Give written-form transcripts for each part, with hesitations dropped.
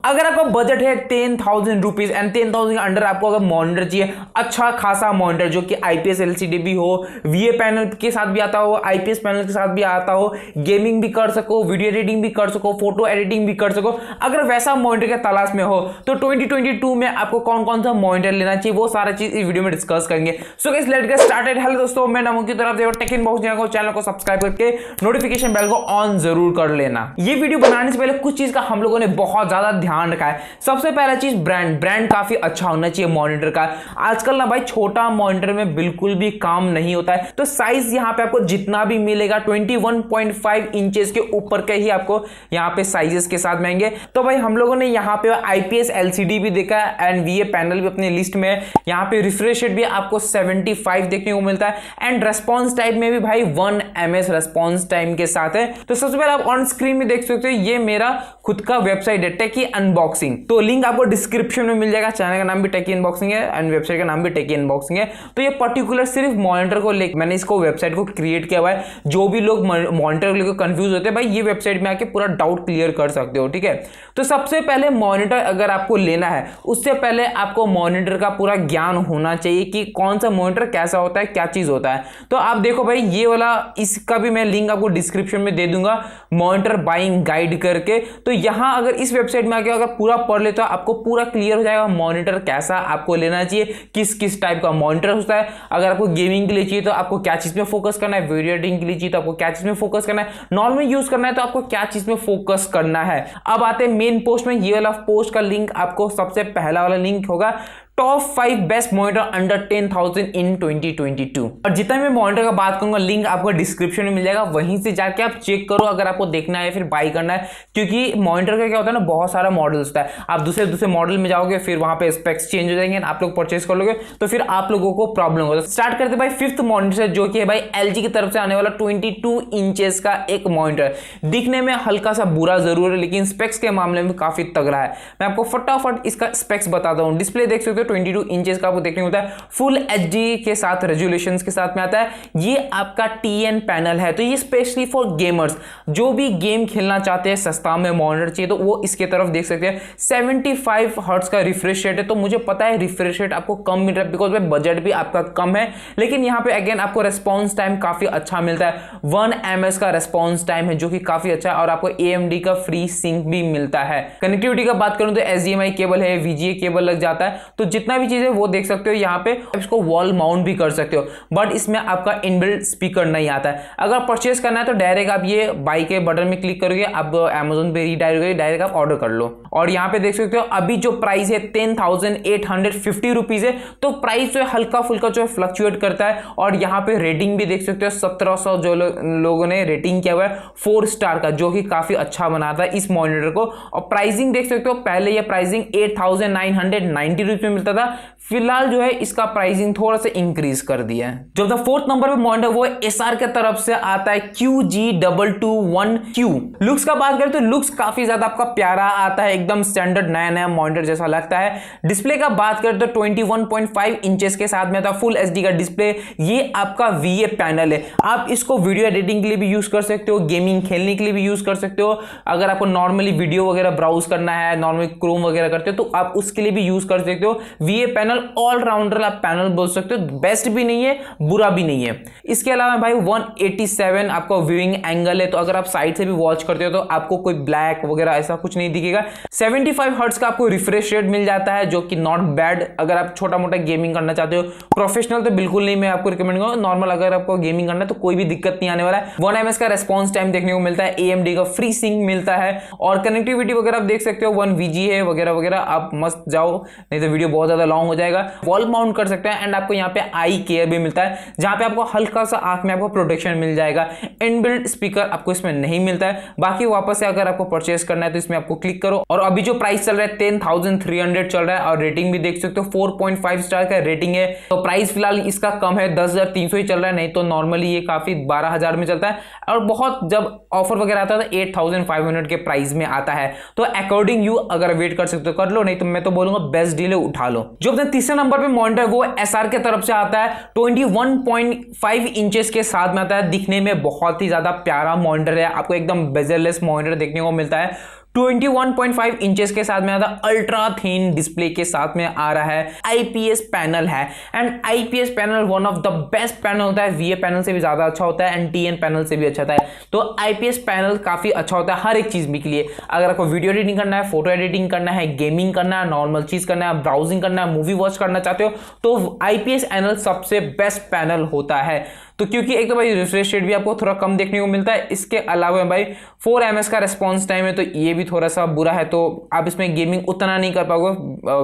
अगर आपका बजट है 10,000 रुपीज एंड 10,000 के अंडर आपको अगर मॉनिटर चाहिए, अच्छा खासा मॉनिटर जो कि IPS LCD भी हो, VA पैनल के साथ भी आता हो, IPS पैनल के साथ भी आता हो, गेमिंग भी कर सको, वीडियो एडिटिंग भी कर सको, फोटो एडिटिंग भी कर सको, अगर वैसा मॉनिटर के तलाश में हो तो 2022 में आपको कौन कौन सा मॉनिटर लेना चाहिए वो सारा चीज इस वीडियो में डिस्कस करेंगे। So guys let's get started. Hello दोस्तों, मैं नमो की तरफ देखो टेक इन बॉक्स चैनल को सब्सक्राइब करके नोटिफिकेशन बेल को ऑन जरूर कर लेना। ये वीडियो बनाने से पहले कुछ चीज का हम लोगों ने बहुत ज्यादा ध्यान रखा है। सबसे पहला चीज ब्रांड काफी अच्छा होना चाहिए मॉनिटर का। आजकल ना भाई छोटा मॉनिटर में बिल्कुल भी काम नहीं होता है, तो साइज यहाँ पे आपको जितना भी मिलेगा 21.5 इंचेस के ऊपर के ही आपको यहाँ पे साइजेस के साथ मिलेंगे। तो भाई हम लोगों ने यहाँ पे IPS LCD भी देखा है एंड VA पैनल भी अपनी लिस्ट में है। यहाँ पे रिफ्रेश रेट भी आपको 75 देखने को मिलता है एंड रेस्पॉन्स टाइम में भी भाई 1 ms रेस्पॉन्स टाइम के साथ है। तो सबसे पहले आप ऑन स्क्रीन में देख सकते हो, ये मेरा खुद का वेबसाइट है टेकी अनबॉक्सिंग, तो लिंक आपको डिस्क्रिप्शन में मिल जाएगा। चैनल का नाम भी टेकी अनबॉक्सिंग है एंड वेबसाइट का नाम भी टेकी अनबॉक्सिंग है। तो ये पर्टिकुलर सिर्फ मॉनिटर को लेकर मैंने इसको वेबसाइट को क्रिएट किया हुआ है। जो भी लोग मॉनिटर को लेकर कंफ्यूज होते हैं भाई ये वेबसाइट में आके पूरा डाउट क्लियर कर सकते हो, ठीक है। तो सबसे पहले मॉनिटर अगर आपको लेना है उससे पहले आपको मॉनिटर का पूरा ज्ञान होना चाहिए कि कौन सा मॉनिटर कैसा होता है, क्या चीज होता है। तो आप देखो भाई ये वाला, इसका भी मैं लिंक आपको डिस्क्रिप्शन में दे दूंगा, मॉनिटर बाइंग गाइड करके। तो यहां अगर इस वेबसाइट में आके अगर पूरा पढ़ ले तो आपको पूरा क्लियर हो जाएगा मॉनिटर कैसा आपको लेना चाहिए, किस किस टाइप का मॉनिटर होता है। अगर आपको गेमिंग के लिए चाहिए तो आपको क्या चीज में फोकस करना है, वीडियो एडिटिंग के लिए चाहिए तो आपको क्या चीज में फोकस करना है, नॉर्मल यूज करना है तो आपको क्या चीज में फोकस करना है। अब आते हैं मेन पोस्ट में। ये वाला पोस्ट का लिंक आपको सबसे पहला वाला लिंक होगा टॉप 5 बेस्ट मॉनिटर अंडर 10,000 इन 2022। और जितना मैं मॉनिटर का बात करूंगा लिंक आपको डिस्क्रिप्शन में मिल जाएगा, वहीं से जाके आप चेक करो अगर आपको देखना है फिर बाई करना है। क्योंकि मॉनिटर का क्या होता है ना, बहुत सारा मॉडल होता है, आप दूसरे मॉडल में जाओगे फिर वहां पे स्पेक्स चेंज हो जाएंगे, आप लोग परचेस कर लोगे तो फिर आप लोगों को प्रॉब्लम होगा। स्टार्ट करते भाई 5th मॉनिटर से, जो कि है भाई LG की तरफ से आने वाला 22 इंचेस का एक मॉनिटर। दिखने में हल्का सा बुरा जरूर है लेकिन स्पेक्स के मामले में काफी तगड़ा है। मैं आपको फटाफट इसका स्पेक्स बताता हूँ। डिस्प्ले देख सकते हो 22 इंचेस का आपको देखने को मिलता है, फुल HD के साथ रेजोल्यूशंस के साथ में आता है। ये आपका TN पैनल है, तो ये स्पेशली फॉर गेमर्स, जो भी गेम खेलना चाहते हैं, सस्ता में मॉनिटर चाहिए तो वो इसके तरफ देख सकते हैं। 75 हर्ट्ज का रिफ्रेश रेट है, तो मुझे पता है रिफ्रेश रेट आपको कम मिल रहा है बिकॉज बजट भी आपका कम है, लेकिन यहाँ पे अगेन आपको रेस्पॉन्स टाइम काफी अच्छा मिलता है। 1 ms का रेस्पॉन्स टाइम है जो कि काफी अच्छा है और आपको AMD का फ्री सिंक भी मिलता है। कनेक्टिविटी का बात करूं तो HDMI केबल है, VGA केबल लग जाता है, तो जितना भी है वो देख सकते हो। यहाँ पे इसको वॉल माउंट भी कर सकते हो, बट इसमें आपका इनबिल्ट स्पीकर नहीं आता है। अगर परचेस करना है तो डायरेक्ट आप ये बाई के बटन में क्लिक करोगे, आप Amazon पे डायरेक्ट आप ऑर्डर कर लो। और यहाँ पे देख सकते हो अभी जो प्राइस है 10,850 रुपीज है, तो प्राइस जो है हल्का फुल्का जो है फ्लक्चुएट करता है। और यहाँ पे रेटिंग भी देख सकते हो 1700 जो लोगों ने रेटिंग किया हुआ है 4 स्टार का, जो कि काफी अच्छा बनाता है इस मॉनिटर को। और प्राइसिंग देख सकते हो, पहले ये प्राइसिंग 8,990 रुपीज में मिलता था, फिलहाल जो है इसका प्राइसिंग थोड़ा सा इंक्रीज कर दिया है। जो 4th नंबर पे मॉनिटर वो Acer के तरफ से आता है QG221Q। लुक्स का बात करें तो लुक्स काफी ज्यादा आपका प्यारा आता है, एकदम स्टैंडर्ड नया मॉनिटर जैसा लगता है। डिस्प्ले का बात करें तो 21.5 इंचेस के साथ में आता है, फुल HD का डिस्प्ले। ये आपका VA पैनल है, आप इसको वीडियो एडिटिंग के लिए भी यूज कर सकते हो, गेमिंग खेलने के लिए भी यूज कर सकते हो। अगर आपको नॉर्मली वीडियो वगैरह ब्राउज करना है, नॉर्मली क्रोम वगैरह करते हो तो आप उसके लिए भी यूज कर सकते हो। VA पैनल ऑलराउंडर आप पैनल बोल सकते हो, बेस्ट भी नहीं है बुरा भी नहीं है। इसके अलावा भाई 187 आपका व्यूइंग एंगल है, तो अगर आप साइड से भी वॉच करते हो तो आपको कोई ब्लैक वगैरह ऐसा कुछ नहीं दिखेगा। 75 हर्ट्ज का आपको रिफ्रेश रेट मिल जाता है, जो कि नॉट बैड। अगर आप छोटा मोटा गेमिंग करना चाहते हो, प्रोफेशनल तो बिल्कुल नहीं मैं आपको रिकमेंड करूंगा, नॉर्मल अगर आपको गेमिंग करना है तो कोई भी दिक्कत नहीं आने वाला है। 1 ms का रेस्पॉन्स टाइम देखने को मिलता है, AMD का फ्री सिंक मिलता है और कनेक्टिविटी वगैरह आप देख सकते हो 1 VGA है वगैरह वगैरह। आप मस्त जाओ, नहीं तो वीडियो बहुत ज्यादा लॉन्ग हो जाएगा। वॉल माउंट कर सकते हैं एंड आपको यहाँ पे आई केयर भी मिलता है, जहां पे आपको हल्का सा आंख में आपको प्रोटेक्शन मिल जाएगा। इनबिल्ट स्पीकर आपको इसमें नहीं मिलता है। बाकी वापस से अगर आपको परचेस करना है तो इसमें आपको क्लिक करो। और अभी जो प्राइस चल रहा है 10,300 चल रहा है और रेटिंग भी देख सकते हो 4.5 स्टार का रेटिंग है। तो प्राइस फिलहाल इसका कम है, 10,300 ही चल रहा है, नहीं तो नॉर्मली ये काफी 12,000 में चलता है और बहुत जब ऑफर वगैरह आता है 8,500 के प्राइस में आता है। तो अकॉर्डिंग यू अगर वेट कर सकते हो कर लो, नहीं तो मैं तो बोलूंगा बेस्ट डील है उठा लो। जो अपने तीसरे नंबर पे मॉनिटर वो Acer के तरफ से आता है, 21.5 इंचेस के साथ में आता है। दिखने में बहुत ही ज्यादा प्यारा मॉनिटर है, आपको एकदम बेजरलेस मॉनिटर देखने को मिलता है। 21.5 इंचेस के साथ में आता है, अल्ट्रा थिन डिस्प्ले के साथ में आ रहा है, आईपीएस पैनल है। And IPS panel one of the best panel होता है, वीए पैनल से भी ज्यादा अच्छा होता है एंड टीएन पैनल से भी अच्छा होता है। तो आईपीएस पैनल काफी अच्छा होता है हर एक चीज के लिए। अगर आपको वीडियो एडिटिंग करना है, फोटो एडिटिंग करना है, गेमिंग करना है, नॉर्मल चीज करना है, ब्राउजिंग करना है, मूवी वॉच करना चाहते हो, तो आईपीएस पैनल सबसे बेस्ट पैनल होता है। तो क्योंकि एक तो भाई रिफ्रेश रेट भी आपको थोड़ा कम देखने को मिलता है, इसके अलावा भाई 4 ms का रेस्पॉन्स टाइम है, तो ये भी थोड़ा सा बुरा है, तो आप इसमें गेमिंग उतना नहीं कर पाओगे,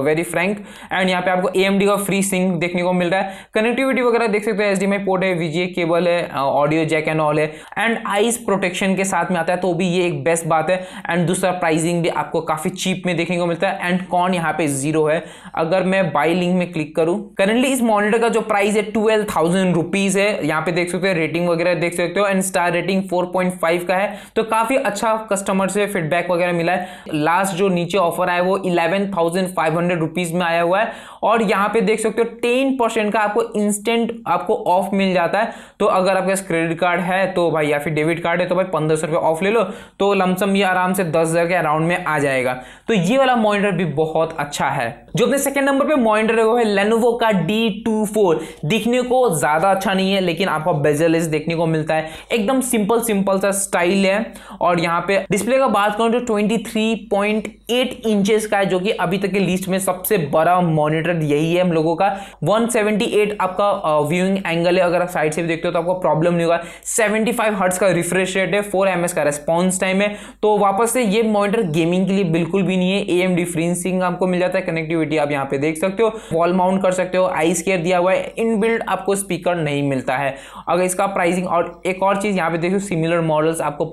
वेरी फ्रैंक। एंड यहाँ पे आपको AMD का फ्री सिंक देखने को मिल रहा है। कनेक्टिविटी वगैरह देख सकते हो, HDMI पोर्ट है, VGA केबल है, ऑडियो जैक एंड ऑल है, एंड आइस प्रोटेक्शन के साथ में आता है, तो भी ये एक बेस्ट बात है। एंड दूसरा प्राइसिंग भी आपको काफी चीप में देखने को मिलता है। एंड कॉन यहाँ पे 0 है। अगर मैं बाई लिंक में क्लिक करूँ, करंटली इस मॉनिटर का जो प्राइस है 12,000 रुपीज है। यहाँ पे देख सकते हो, रेटिंग वगैरह देख सकते हो, एंड स्टार रेटिंग 4.5 का है, तो काफी अच्छा कस्टमर से फीडबैक वगैरह मिला है। लास्ट जो नीचे ऑफर आया वो 11,500 रुपीज में आया हुआ है, और यहाँ पे देख सकते हो 10% का आपको इंस्टेंट आपको ऑफ मिल जाता है। तो अगर आपके पास क्रेडिट कार्ड है तो भाई, या फिर डेबिट कार्ड है तो भाई 1500 रुपये ऑफ ले लो, तो लमसम ये आराम से 10,000 के अराउंड में आ जाएगा। तो ये वाला मॉनिटर भी बहुत अच्छा है। जो अपने सेकंड नंबर पे मॉनिटर है वो है Lenovo का D24। दिखने को ज्यादा अच्छा नहीं है, लेकिन आपको बेजल देखने को मिलता है, एकदम सिंपल सा स्टाइल है। और यहाँ पे डिस्प्ले का बात करूं तो 23.8 इंचेस का है, जो कि अभी तक के लिस्ट में सबसे बड़ा मॉनिटर यही है हम लोगों का। 178 आपका व्यूइंग एंगल है, अगर आप साइड से भी देखते हो तो आपको प्रॉब्लम नहीं होगा। 75 हर्ट्ज का रिफ्रेश रेट है, 4 ms का रेस्पॉन्स टाइम है। तो वापस से ये मॉनिटर गेमिंग के लिए बिल्कुल भी नहीं है। AMD फ्री सिंक आपको मिल जाता है, कनेक्टिविटी आप यहाँ पे देख सकते हो, वॉल माउंट कर सकते हो, आई स्केयर दिया हुआ है, इनबिल्ट आपको स्पीकर नहीं मिलता है। अगर इसका प्राइसिंग, और एक और चीज यहाँ पे देखो, सिमिलर मॉडल्स आपको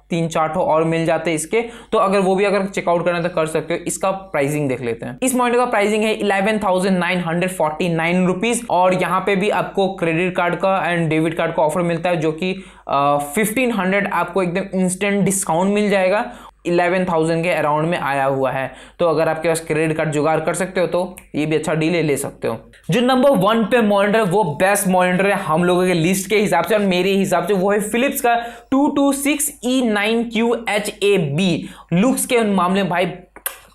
3-4 और मिल जाते हैं इसके, तो अगर वो भी अगर चेकआउट करना तो कर सकते हो। इसका प्राइसिंग देख लेते हैं। इस मॉनिटर का प्राइसिंग है 11,949 रुपीज, और यहाँ पे भी आपको क्रेडिट कार्ड का एंड डेबिट कार्ड का ऑफर मिलता है, जो कि 1500 आपको एकदम इंस्टेंट डिस्काउंट मिल जाएगा। 11,000 के अराउंड में आया हुआ है, तो अगर आपके पास क्रेडिट कार्ड जुगाड़ कर सकते हो तो ये भी अच्छा डील ले सकते हो। जो नंबर 1 पे मॉनिटर है वो बेस्ट मॉनिटर है हम लोगों के लिस्ट के हिसाब से और मेरे हिसाब से, वो है फिलिप्स का 226E9QHAB। लुक्स के मामले में भाई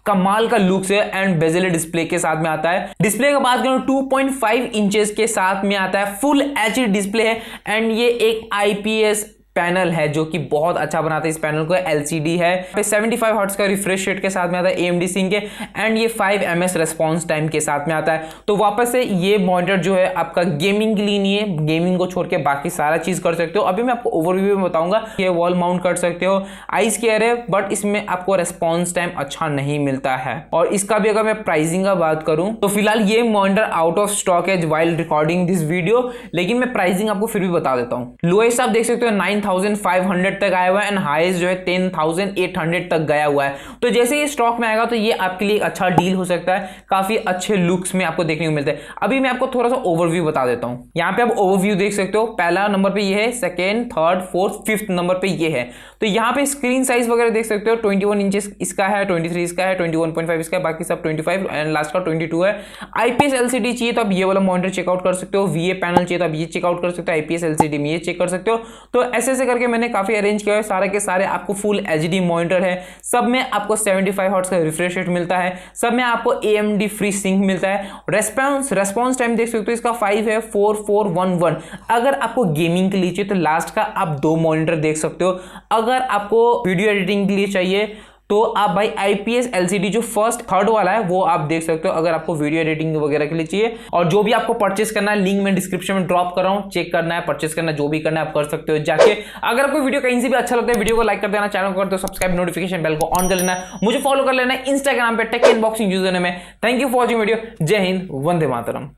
कमाल का लुक्स है, एंड बेजल डिस्प्ले के साथ में आता है। डिस्प्ले का बात करूं 2.5 इंचेस के साथ में आता है, फुल HD डिस्प्ले है, एंड ये एक IPS पैनल है जो कि बहुत अच्छा बनाता है इस पैनल को। LCD है, 75 हर्ट्ज का रिफ्रेश रेट के साथ में आता है, AMD सिंक है, एंड ये 5 ms रेस्पॉन्स टाइम के साथ में आता है। तो वापस से ये मॉनिटर जो है आपका गेमिंग के लिए नहीं है, गेमिंग को छोड़ के बाकी सारा चीज कर सकते हो। अभी मैं आपको ओवरव्यू में बताऊंगा। ये वॉल माउंट कर सकते हो, आई स्केयर है, बट इसमें आपको रेस्पॉन्स टाइम अच्छा नहीं मिलता है। और इसका भी अगर मैं प्राइसिंग का बात करूं तो फिलहाल ये मॉनिटर आउट ऑफ स्टॉक है वाइल रिकॉर्डिंग दिस वीडियो, लेकिन मैं प्राइसिंग आपको फिर भी बता देता हूँ। लोएस्ट आप देख सकते हो 9,500 तक आया हुआ है, एंड हाईएस्ट जो है 10,800 तक गया हुआ है। तो जैसे ये स्टॉक में आएगा तो ये आपके लिए एक अच्छा डील हो सकता है, काफी अच्छे लुक्स में आपको देखने को मिलते हैं। अभी मैं आपको थोड़ा सा ओवरव्यू बता देता हूं। यहाँ पे आप ओवरव्यू देख सकते हो, पहला नंबर पे ये है, second, third, fourth, fifth number पे ये है। तो यहाँ पे स्क्रीन साइज वगैरह देख सकते हो, 21 इंचेस इसका है, 23 इसका है, 21.5 इसका है, बाकी सब 25 एंड लास्ट का 22 है। IPS LCD चाहिए तो आप ये वाला मॉनिटर चेकआउट कर सकते हो, VA पैनल चाहिए तो आप ये चेकआउट कर सकते हो, IPS LCD में ये चेक कर सकते हो। तो ऐसे करके मैंने काफी अरेंज किया है, सारे के सारे आपको फुल HD मॉनिटर है, सब में आपको 75 हर्ट्ज का रिफ्रेश रेट मिलता है, सब में आपको AMD फ्री सिंक मिलता है। रेस्पॉन्स टाइम देख सकते हो इसका 5 है, 4411। अगर आपको गेमिंग के लिए चाहिए तो लास्ट का आप 2 मॉनिटर देख सकते हो। अगर आपको वीडियो एडिटिंग के लिए चाहिए तो आप भाई IPS LCD जो फर्स्ट थर्ड वाला है वो आप देख सकते हो, अगर आपको वीडियो एडिटिंग वगैरह के लिए चाहिए। और जो भी आपको परचेस करना है लिंक में डिस्क्रिप्शन में ड्रॉप कर रहा हूं, चेक करना है, परचेस करना है, जो भी करना है आप कर सकते हो जाके। अगर आपको वीडियो कहीं से भी अच्छा लगता है वीडियो को लाइक कर देना, चैनल को कर दो सब्सक्राइब, नोटिफिकेशन बेल को ऑन कर लेना, मुझे फॉलो कर लेना इंस्टाग्राम पे टेक अनबॉक्सिंग यूजर में। Thank you for watching video. जय हिंद, वंदे मातरम।